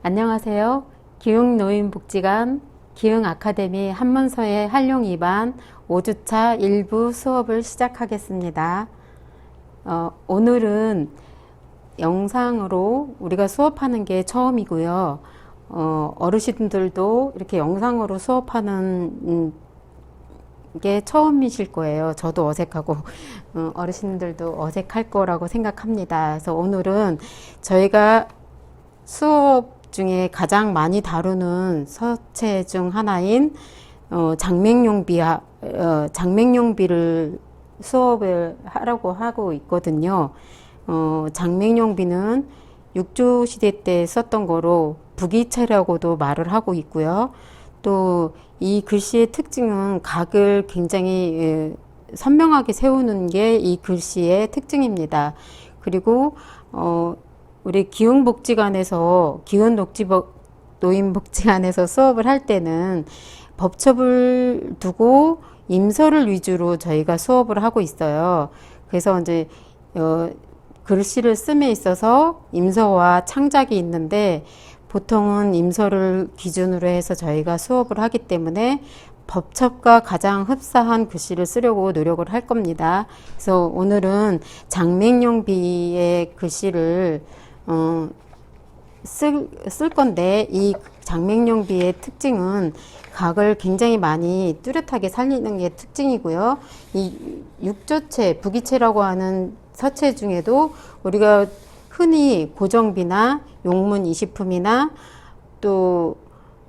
안녕하세요. 기흥노인복지관 기흥아카데미 한문서의 활용 2반 5주차 1부 수업을 시작하겠습니다. 오늘은 영상으로 우리가 수업하는 게 처음이고요. 어르신들도 이렇게 영상으로 수업하는 게 처음이실 거예요. 저도 어색하고 어르신들도 어색할 거라고 생각합니다. 그래서 오늘은 저희가 수업 중에 가장 많이 다루는 서체 중 하나인 장맹용비를 수업을 하라고 하고 있거든요. 장맹용비는 육조시대 때 썼던 거로 북이체라고도 말을 하고 있고요. 또 이 글씨의 특징은 각을 굉장히 선명하게 세우는 게 이 글씨의 특징입니다. 그리고 우리 기흥노인복지관에서 수업을 할 때는 법첩을 두고 임서를 위주로 저희가 수업을 하고 있어요. 그래서 이제 글씨를 씀에 있어서 임서와 창작이 있는데 보통은 임서를 기준으로 해서 저희가 수업을 하기 때문에 법첩과 가장 흡사한 글씨를 쓰려고 노력을 할 겁니다. 그래서 오늘은 장맹용비의 글씨를 쓸 건데, 이 장맹용비의 특징은 각을 굉장히 많이 뚜렷하게 살리는 게 특징이고요. 이 육조체, 북이체라고 하는 서체 중에도 우리가 흔히 고정비나 용문 이시품이나 또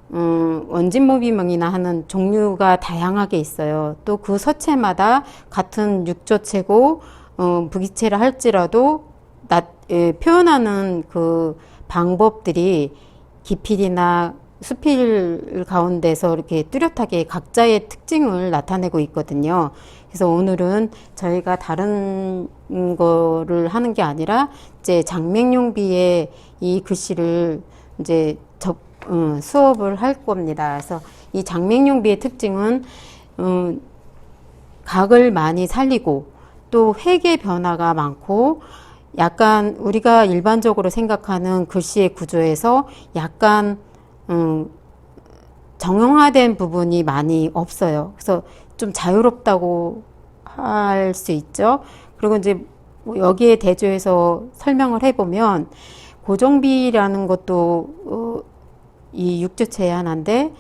원진모비명이나 하는 종류가 다양하게 있어요. 또 그 서체마다 같은 육조체고 북이체라 할지라도 표현하는 그 방법들이 기필이나 수필 가운데서 이렇게 뚜렷하게 각자의 특징을 나타내고 있거든요. 그래서 오늘은 저희가 다른 거를 하는 게 아니라 이제 장맹용비의 이 글씨를 이제 수업을 할 겁니다. 그래서 이 장맹용비의 특징은 각을 많이 살리고 또 획의 변화가 많고 약간 우리가 일반적으로 생각하는 글씨의 구조에서 약간 정형화된 부분이 많이 없어요. 그래서 좀 자유롭다고 할 수 있죠. 그리고 이제 여기에 대조해서 설명을 해보면 고정비라는 것도 이 육조체의 하나인데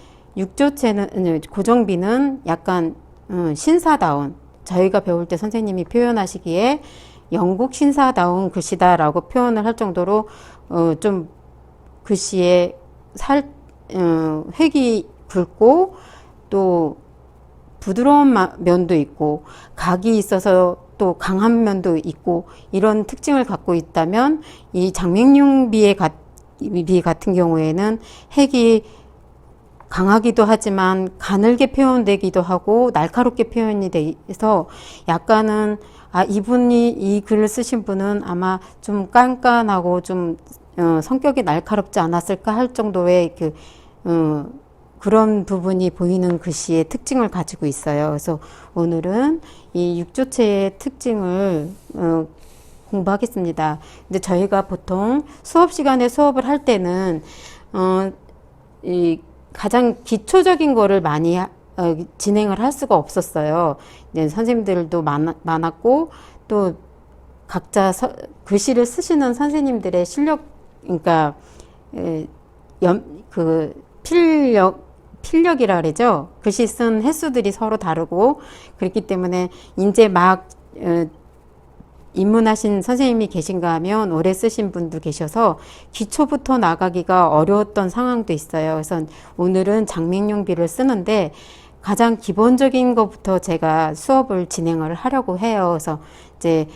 고정비는 약간 신사다운, 저희가 배울 때 선생님이 표현하시기에 영국 신사다운 글씨다라고 표현을 할 정도로 좀 글씨에 획이 굵고 또 부드러운 면도 있고 각이 있어서 또 강한 면도 있고 이런 특징을 갖고 있다면 이 장맹용비 같은 경우에는 획이 강하기도 하지만 가늘게 표현되기도 하고 날카롭게 표현이 돼서 약간은 이분이 이 글을 쓰신 분은 아마 좀 깐깐하고 좀 성격이 날카롭지 않았을까 할 정도의 그런 부분이 보이는 글씨의 특징을 가지고 있어요. 그래서 오늘은 이 육조체의 특징을 공부하겠습니다. 근데 저희가 보통 수업 시간에 수업을 할 때는 이 가장 기초적인 거를 많이 진행을 할 수가 없었어요. 선생님들도 많았고 또 각자 글씨를 쓰시는 선생님들의 실력, 그러니까 필력이라 그러죠. 글씨 쓴 횟수들이 서로 다르고 그렇기 때문에 이제 막 입문하신 선생님이 계신가 하면 오래 쓰신 분도 계셔서 기초부터 나가기가 어려웠던 상황도 있어요. 그래서 오늘은 장맹용비를 쓰는데 가장 기본적인 것부터 제가 수업을 진행을 하려고 해요. 그래서 이제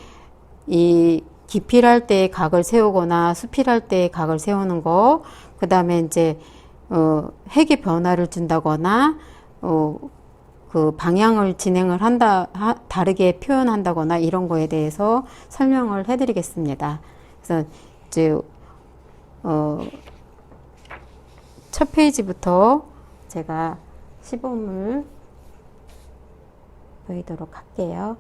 이 기필할 때 각을 세우거나 수필할 때 각을 세우는 거, 그 다음에 이제 획의 변화를 준다거나 그 방향을 진행을 다르게 표현한다거나 이런 거에 대해서 설명을 해드리겠습니다. 그래서 이제 첫 페이지부터 제가 시범을 보이도록 할게요.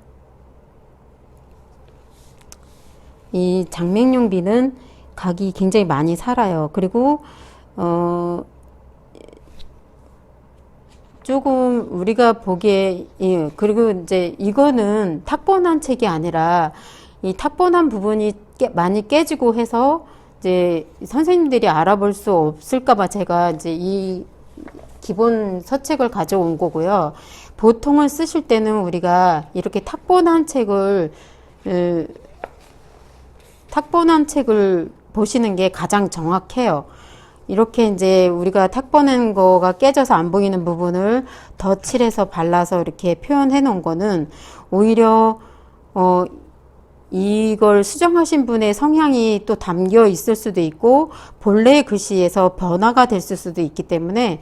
이 장맹용비는 각이 굉장히 많이 살아요. 그리고 어, 조금 우리가 보기에, 예, 그리고 이제 이거는 탁본한 책이 아니라 이 탁본한 부분이 많이 깨지고 해서 이제 선생님들이 알아볼 수 없을까봐 제가 이제 이 기본 서책을 가져온 거고요. 보통은 쓰실 때는 우리가 이렇게 탁본한 책을 보시는 게 가장 정확해요. 이렇게 이제 우리가 탁본한 거가 깨져서 안 보이는 부분을 덧칠해서 발라서 이렇게 표현해 놓은 거는 오히려 이걸 수정하신 분의 성향이 또 담겨 있을 수도 있고 본래의 글씨에서 변화가 됐을 수도 있기 때문에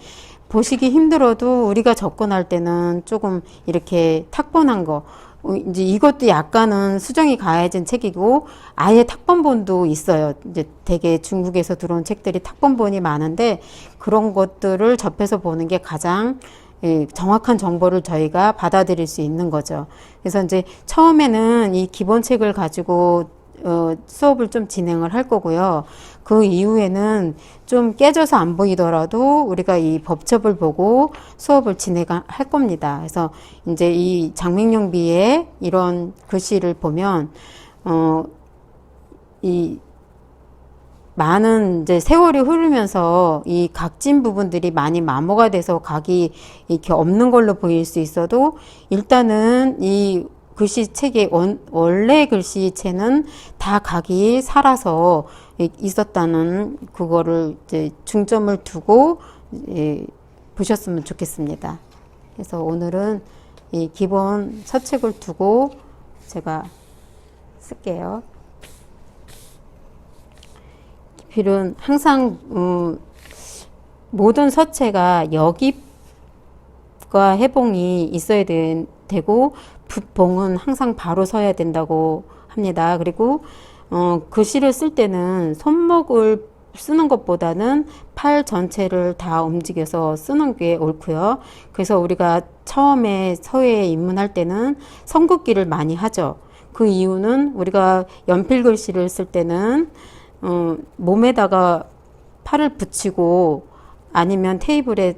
보시기 힘들어도 우리가 접근할 때는 조금 이렇게 탁본한 거, 이제 이것도 약간은 수정이 가해진 책이고 아예 탁본본도 있어요. 이제 되게 중국에서 들어온 책들이 탁본본이 많은데 그런 것들을 접해서 보는 게 가장 정확한 정보를 저희가 받아들일 수 있는 거죠. 그래서 이제 처음에는 이 기본책을 가지고 수업을 좀 진행을 할 거고요. 그 이후에는 좀 깨져서 안 보이더라도 우리가 이 법첩을 보고 수업을 진행할 겁니다. 그래서 이제 이 장맹용비의 이런 글씨를 보면 이 많은 이제 세월이 흐르면서 이 각진 부분들이 많이 마모가 돼서 각이 이렇게 없는 걸로 보일 수 있어도 일단은 이 글씨책의 원래 글씨체는 다 각이 살아서 있었다는 그거를 이제 중점을 두고 보셨으면 좋겠습니다. 그래서 오늘은 이 기본 서책을 두고 제가 쓸게요. 필은 항상 모든 서체가 역입과 해봉이 있어야 되고 붓봉은 항상 바로 서야 된다고 합니다. 그리고 글씨를 쓸 때는 손목을 쓰는 것보다는 팔 전체를 다 움직여서 쓰는 게 옳고요. 그래서 우리가 처음에 서예에 입문할 때는 성긋기를 많이 하죠. 그 이유는 우리가 연필 글씨를 쓸 때는 몸에다가 팔을 붙이고 아니면 테이블에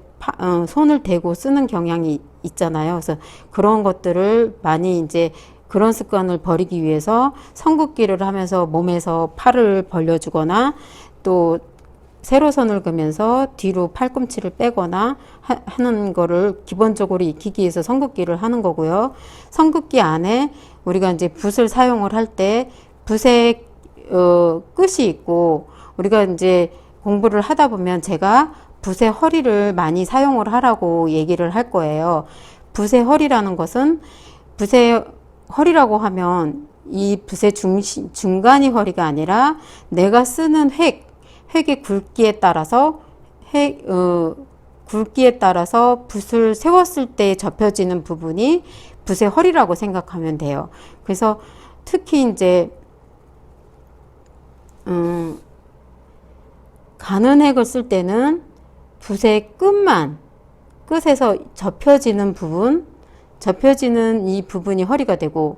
손을 대고 쓰는 경향이 있잖아요. 그래서 그런 것들을 많이 이제 그런 습관을 버리기 위해서 성긋기를 하면서 몸에서 팔을 벌려주거나 또 세로선을 그으면서 뒤로 팔꿈치를 빼거나 하는 거를 기본적으로 익히기 위해서 성긋기를 하는 거고요. 성긋기 안에 우리가 이제 붓을 사용을 할 때 붓의 끝이 있고 우리가 이제 공부를 하다 보면 제가 붓의 허리를 많이 사용을 하라고 얘기를 할 거예요. 붓의 허리라는 것은 붓의 허리라고 하면 이 붓의 중간이 허리가 아니라 내가 쓰는 획의 굵기에 따라서 굵기에 따라서 붓을 세웠을 때 접혀지는 부분이 붓의 허리라고 생각하면 돼요. 그래서 특히 이제 가는 획을 쓸 때는 붓의 끝에서 접혀지는 이 부분이 허리가 되고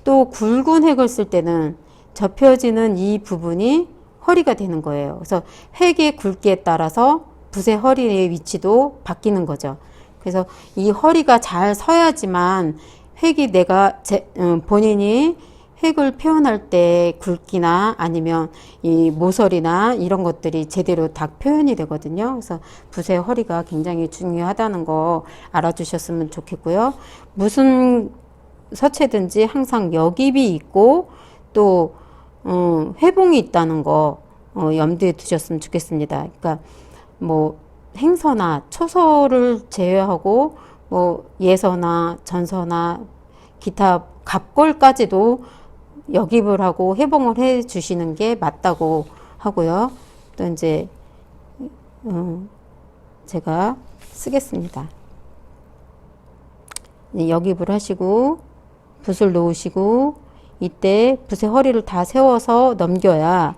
또 굵은 획을 쓸 때는 접혀지는 이 부분이 허리가 되는 거예요. 그래서 획의 굵기에 따라서 붓의 허리의 위치도 바뀌는 거죠. 그래서 이 허리가 잘 서야지만 획이 본인이 획을 표현할 때 굵기나 아니면 이 모서리나 이런 것들이 제대로 다 표현이 되거든요. 그래서 붓의 허리가 굉장히 중요하다는 거 알아주셨으면 좋겠고요. 무슨 서체든지 항상 역입이 있고 또 회봉이 있다는 거 염두에 두셨으면 좋겠습니다. 그러니까 뭐 행서나 초서를 제외하고 뭐 예서나 전서나 기타 갑골까지도 역입을 하고 회봉을 해 주시는 게 맞다고 하고요. 또 이제 제가 쓰겠습니다. 역입을 하시고 붓을 놓으시고 이때 붓의 허리를 다 세워서 넘겨야